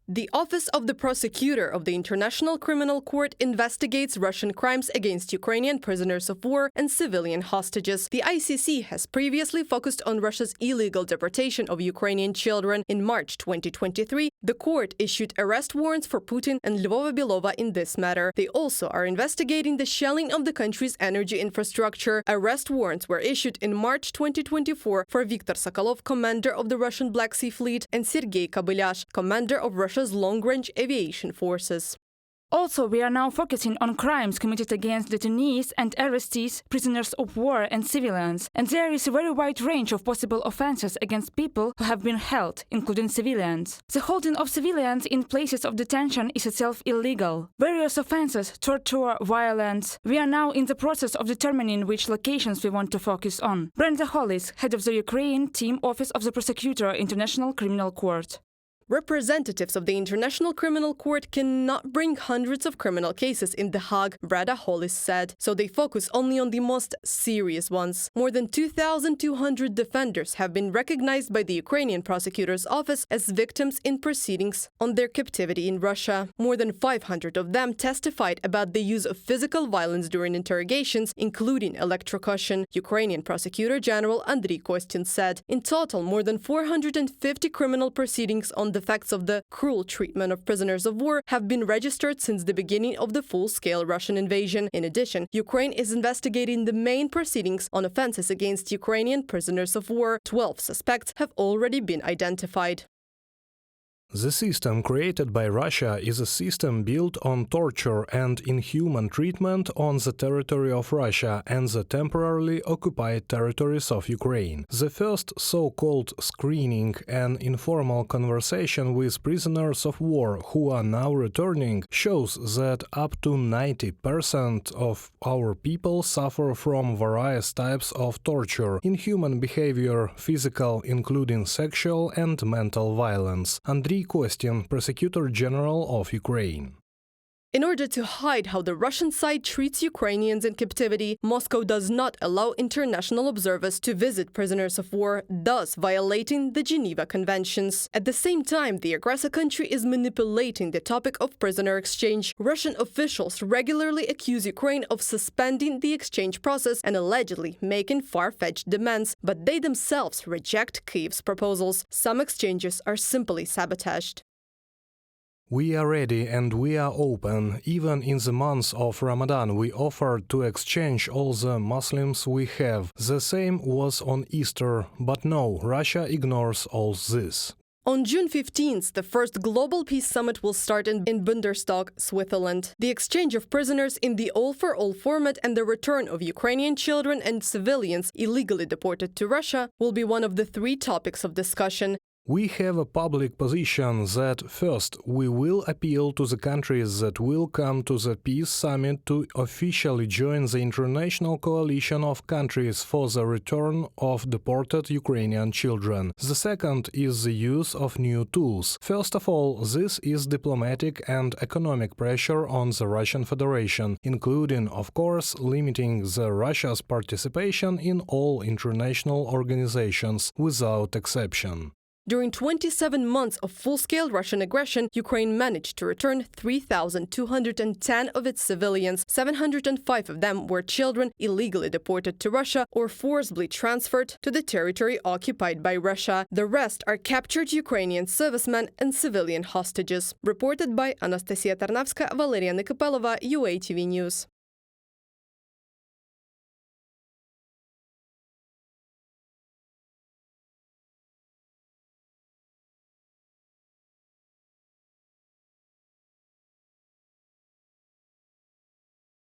The Office of the Prosecutor of the International Criminal Court investigates Russian crimes against Ukrainian prisoners of war and civilian hostages. The ICC has previously focused on Russia's illegal deportation of Ukrainian children. In March 2023, the court issued arrest warrants for Putin and Lvova Belova in this matter. They also are investigating the shelling of the country's energy infrastructure. Arrest warrants were issued in March 2024 for Viktor Sokolov, commander of the Russian Black Sea Fleet, and Sergei Kobylyash, commander of Russia's long-range aviation forces. Also, we are now focusing on crimes committed against detainees and arrestees, prisoners of war and civilians. And there is a very wide range of possible offenses against people who have been held, including civilians. The holding of civilians in places of detention is itself illegal. Various offenses, torture, violence. We are now in the process of determining which locations we want to focus on. Brenda Hollis, head of the Ukrainian team Office of the Prosecutor International Criminal Court. Representatives of the International Criminal Court cannot bring hundreds of criminal cases in The Hague, Brenda Hollis said, so they focus only on the most serious ones. More than 2,200 defenders have been recognized by the Ukrainian prosecutor's office as victims in proceedings on their captivity in Russia. More than 500 of them testified about the use of physical violence during interrogations, including electrocution, Ukrainian Prosecutor General Andriy Kostin said. In total, more than 450 criminal proceedings on the facts of the cruel treatment of prisoners of war have been registered since the beginning of the full-scale Russian invasion. In addition, Ukraine is investigating the main proceedings on offenses against Ukrainian prisoners of war. 12 suspects have already been identified. The system created by Russia is a system built on torture and inhuman treatment on the territory of Russia and the temporarily occupied territories of Ukraine. The first so-called screening, an informal conversation with prisoners of war who are now returning, shows that up to 90% of our people suffer from various types of torture, inhuman behavior, physical, including sexual and mental violence. Andriy Kostin, Prosecutor General of Ukraine. In order to hide how the Russian side treats Ukrainians in captivity, Moscow does not allow international observers to visit prisoners of war, thus violating the Geneva Conventions. At the same time, the aggressor country is manipulating the topic of prisoner exchange. Russian officials regularly accuse Ukraine of suspending the exchange process and allegedly making far-fetched demands, but they themselves reject Kyiv's proposals. Some exchanges are simply sabotaged. We are ready and we are open. Even in the months of Ramadan, we offered to exchange all the Muslims we have. The same was on Easter, but no, Russia ignores all this. On June 15th, the first Global Peace Summit will start in Bunderstock, Switzerland. The exchange of prisoners in the all-for-all format and the return of Ukrainian children and civilians illegally deported to Russia will be one of the three topics of discussion. We have a public position that, first, we will appeal to the countries that will come to the Peace Summit to officially join the international coalition of countries for the return of deported Ukrainian children. The second is the use of new tools. First of all, this is diplomatic and economic pressure on the Russian Federation, including, of course, limiting Russia's participation in all international organizations without exception. During 27 months of full-scale Russian aggression, Ukraine managed to return 3,210 of its civilians. 705 of them were children illegally deported to Russia or forcibly transferred to the territory occupied by Russia. The rest are captured Ukrainian servicemen and civilian hostages. Reported by Anastasia Tarnavska, Valeria Nikopelova, UATV News.